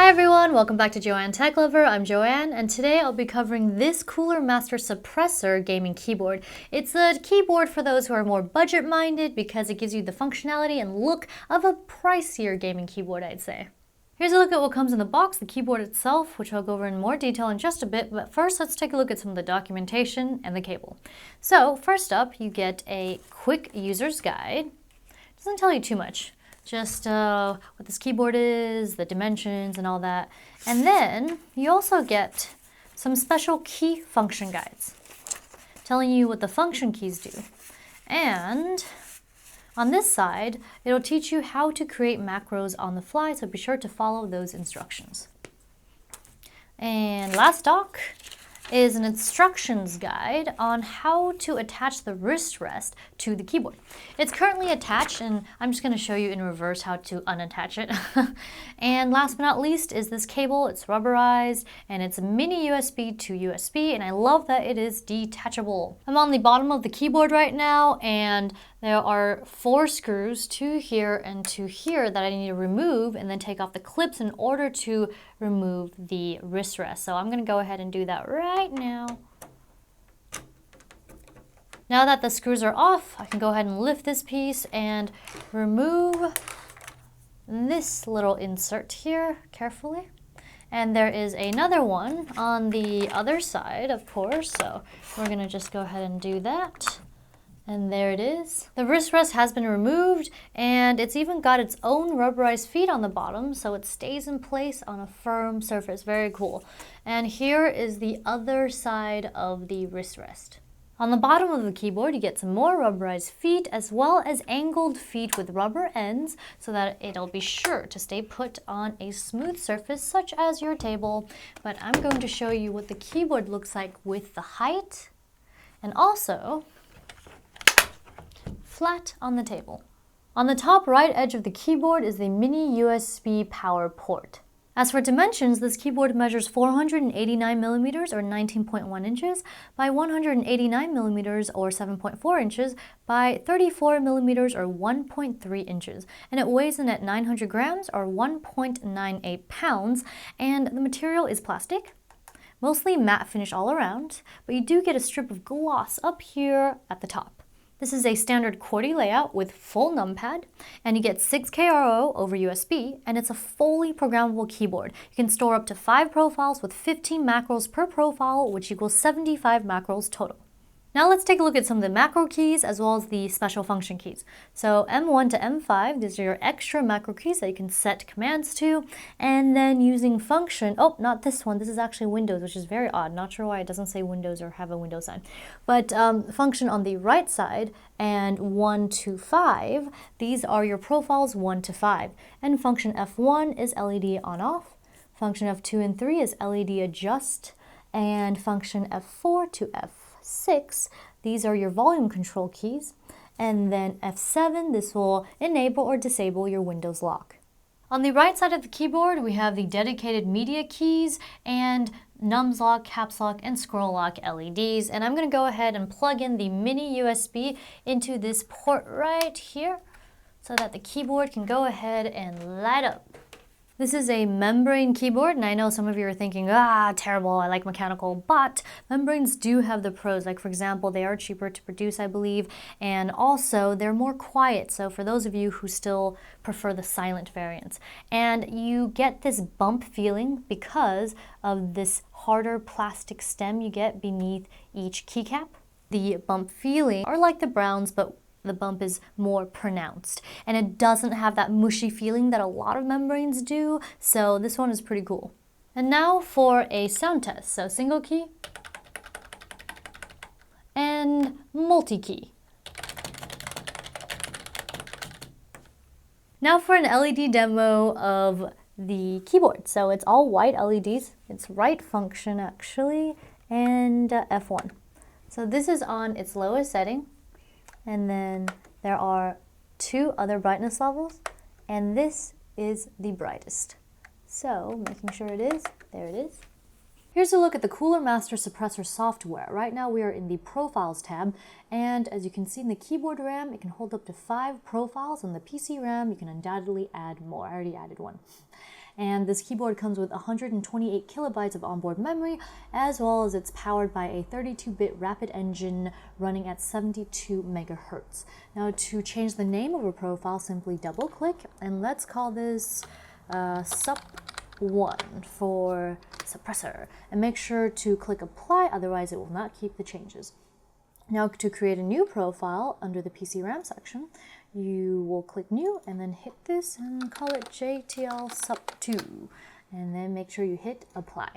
Hi everyone, welcome back to JoanneTechLover. I'm Joanne, and today I'll be covering this Cooler Master Suppressor gaming keyboard. It's a keyboard for those who are more budget-minded because it gives you the functionality and look of a pricier gaming keyboard, I'd say. Here's a look at what comes in the box, the keyboard itself, which I'll go over in more detail in just a bit, but first let's take a look at some of the documentation and the cable. So first up, you get a quick user's guide. It doesn't tell you too much. Just what this keyboard is, the dimensions and all that. And then you also get some special key function guides telling you what the function keys do. And on this side, it'll teach you how to create macros on the fly, so be sure to follow those instructions. And last doc is an instructions guide on how to attach the wrist rest to the keyboard. It's currently attached, and I'm just going to show you in reverse how to unattach it. And last but not least is this cable. It's rubberized and it's mini USB to USB, and I love that it is detachable. I'm on the bottom of the keyboard right now, and there are 4 screws, 2 here and 2 here, that I need to remove and then take off the clips in order to remove the wrist rest. So I'm going to go ahead and do that right now. Now that the screws are off, I can go ahead and lift this piece and remove this little insert here carefully. And there is another one on the other side, of course, so we're going to just go ahead and do that. And there it is. The wrist rest has been removed, and it's even got its own rubberized feet on the bottom, so it stays in place on a firm surface. Very cool. And here is the other side of the wrist rest. On the bottom of the keyboard, you get some more rubberized feet, as well as angled feet with rubber ends, so that it'll be sure to stay put on a smooth surface, such as your table. But I'm going to show you what the keyboard looks like with the height, and also flat on the table. On the top right edge of the keyboard is the mini USB power port. As for dimensions, this keyboard measures 489 millimeters or 19.1 inches by 189 millimeters or 7.4 inches by 34 millimeters or 1.3 inches. And it weighs in at 900 grams or 1.98 pounds. And the material is plastic, mostly matte finish all around, but you do get a strip of gloss up here at the top. This is a standard QWERTY layout with full numpad, and you get 6K RO over USB, and it's a fully programmable keyboard. You can store up to 5 profiles with 15 macros per profile, which equals 75 macros total. Now let's take a look at some of the macro keys as well as the special function keys. So M1 to M5, these are your extra macro keys that you can set commands to, and then using function, oh, not this one, this is actually Windows, which is very odd. Not sure why it doesn't say Windows or have a Windows sign. But function on the right side and 1 to 5, these are your profiles 1 to 5. And function F1 is LED on off, function F2 and 3 is LED adjust, and function F4 to F6, these are your volume control keys, and then F7, this will enable or disable your Windows lock. On the right side of the keyboard, we have the dedicated media keys and nums lock, caps lock, and scroll lock LEDs, and I'm going to go ahead and plug in the mini USB into this port right here so that the keyboard can go ahead and light up. This is a membrane keyboard, and I know some of you are thinking, terrible, I like mechanical, but membranes do have the pros. Like, for example, they are cheaper to produce, I believe, and also they're more quiet, so for those of you who still prefer the silent variants. And you get this bump feeling because of this harder plastic stem you get beneath each keycap. The bump feeling are like the browns, but the bump is more pronounced, and it doesn't have that mushy feeling that a lot of membranes do, so this one is pretty cool. And now for a sound test. So single key and multi-key. Now for an LED demo of the keyboard. So it's all white LEDs. It's right function actually, and F1. So this is on its lowest setting. And then there are 2 other brightness levels, and this is the brightest. So making sure it is, there it is. Here's a look at the Cooler Master Suppressor software. Right now we are in the Profiles tab, and as you can see in the keyboard RAM, it can hold up to 5 profiles. On the PC RAM, you can undoubtedly add more. I already added one. And this keyboard comes with 128 kilobytes of onboard memory, as well as it's powered by a 32-bit rapid engine running at 72 megahertz. Now to change the name of a profile, simply double click, and let's call this Sup1 for Suppressor, and make sure to click apply, otherwise it will not keep the changes. Now to create a new profile under the PC RAM section, you will click new and then hit this and call it JTL Sup2, and then make sure you hit apply.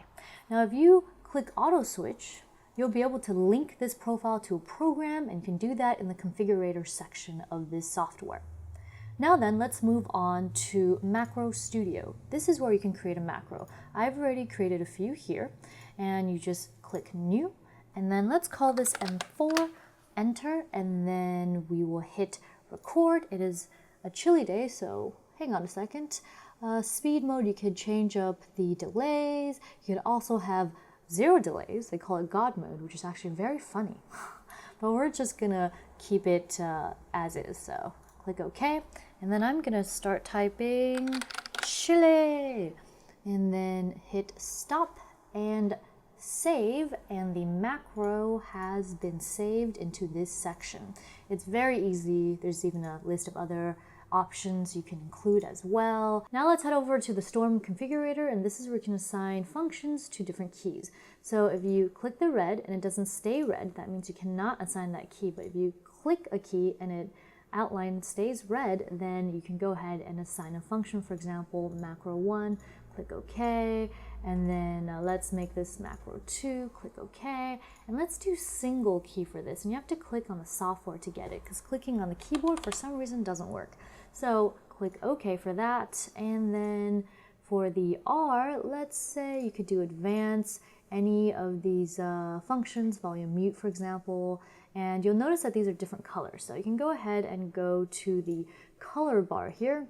Now if you click auto switch, you'll be able to link this profile to a program, and you can do that in the configurator section of this software. Now then, let's move on to Macro Studio. This is where you can create a macro. I've already created a few here, and you just click new, and then let's call this M4, enter, and then we will hit record. It is a chilly day, so hang on a second. Speed mode, you could change up the delays. You could also have 0 delays. They call it God mode, which is actually very funny. But we're just gonna keep it as is, so click OK. And then I'm gonna start typing chili, and then hit stop and save, and the macro has been saved into this section. It's very easy. There's even a list of other options you can include as well. Now let's head over to the Storm configurator, and this is where you can assign functions to different keys. So if you click the red and it doesn't stay red, that means you cannot assign that key. But if you click a key and it outline stays red, then you can go ahead and assign a function. For example, macro 1, click OK, and then let's make this macro 2, click OK, and let's do single key for this. And you have to click on the software to get it, because clicking on the keyboard for some reason doesn't work. So click OK for that, and then for the R, let's say you could do advance any of these functions, volume mute for example, and you'll notice that these are different colors. So you can go ahead and go to the color bar here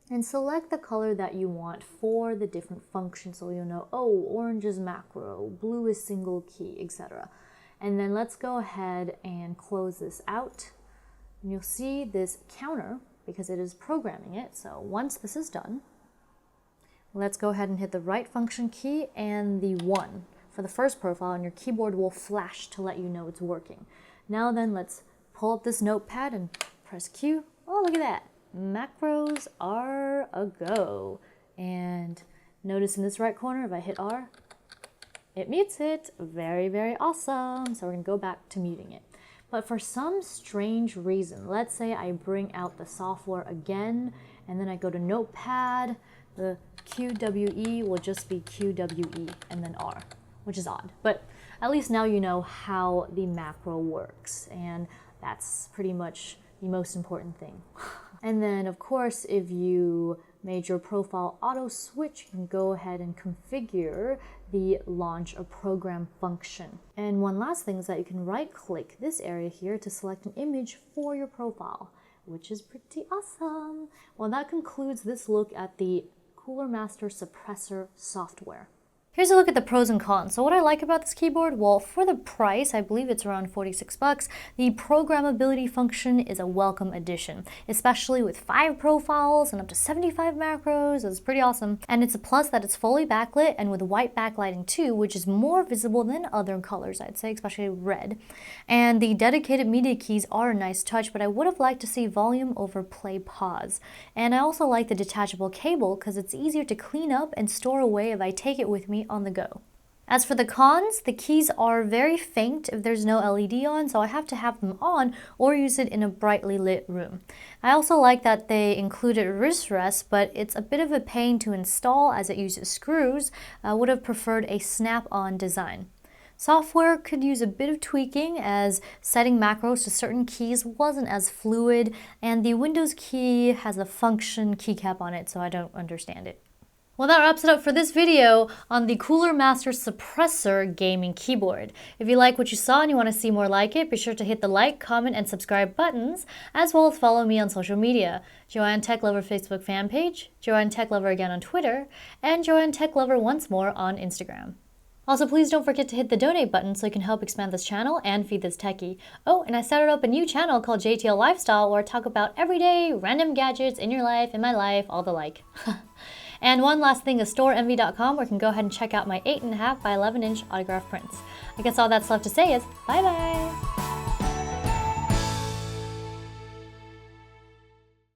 and select the color that you want for the different functions, so you'll know, oh, orange is macro, blue is single key, etc. And then let's go ahead and close this out, and you'll see this counter because it is programming it. So once this is done, let's go ahead and hit the right function key and the 1 for the first profile, and your keyboard will flash to let you know it's working. Now then, let's pull up this notepad and press Q. Oh, look at that. Macros are a go. And notice in this right corner, if I hit R, it mutes it. Very, very awesome. So we're going to go back to muting it. But for some strange reason, let's say I bring out the software again, and then I go to Notepad, the QWE will just be QWE and then R, which is odd. But at least now you know how the macro works, and that's pretty much the most important thing. And then, of course, if you made your profile auto switch, you can go ahead and configure the launch a program function. And one last thing is that you can right click this area here to select an image for your profile, which is pretty awesome. Well, that concludes this look at the Cooler Master Suppressor software. Here's a look at the pros and cons. So what I like about this keyboard, well, for the price, I believe it's around 46 bucks, the programmability function is a welcome addition, especially with 5 profiles and up to 75 macros. It's pretty awesome. And it's a plus that it's fully backlit and with white backlighting too, which is more visible than other colors, I'd say, especially red. And the dedicated media keys are a nice touch, but I would have liked to see volume over play pause. And I also like the detachable cable because it's easier to clean up and store away if I take it with me on the go. As for the cons, the keys are very faint if there's no LED on, so I have to have them on or use it in a brightly lit room. I also like that they included wrist rest, but it's a bit of a pain to install as it uses screws. I would have preferred a snap-on design. Software could use a bit of tweaking as setting macros to certain keys wasn't as fluid, and the Windows key has a function keycap on it, so I don't understand it. Well, that wraps it up for this video on the Cooler Master Suppressor gaming keyboard. If you like what you saw and you want to see more like it, be sure to hit the like, comment, and subscribe buttons, as well as follow me on social media. JoanneTechLover Facebook fan page, JoanneTechLover again on Twitter, and JoanneTechLover once more on Instagram. Also, please don't forget to hit the donate button so you can help expand this channel and feed this techie. Oh, and I started up a new channel called JTL Lifestyle where I talk about everyday random gadgets in your life, in my life, all the like. And one last thing is storeenvy.com, where you can go ahead and check out my 8.5 by 11 inch autograph prints. I guess all that's left to say is bye bye.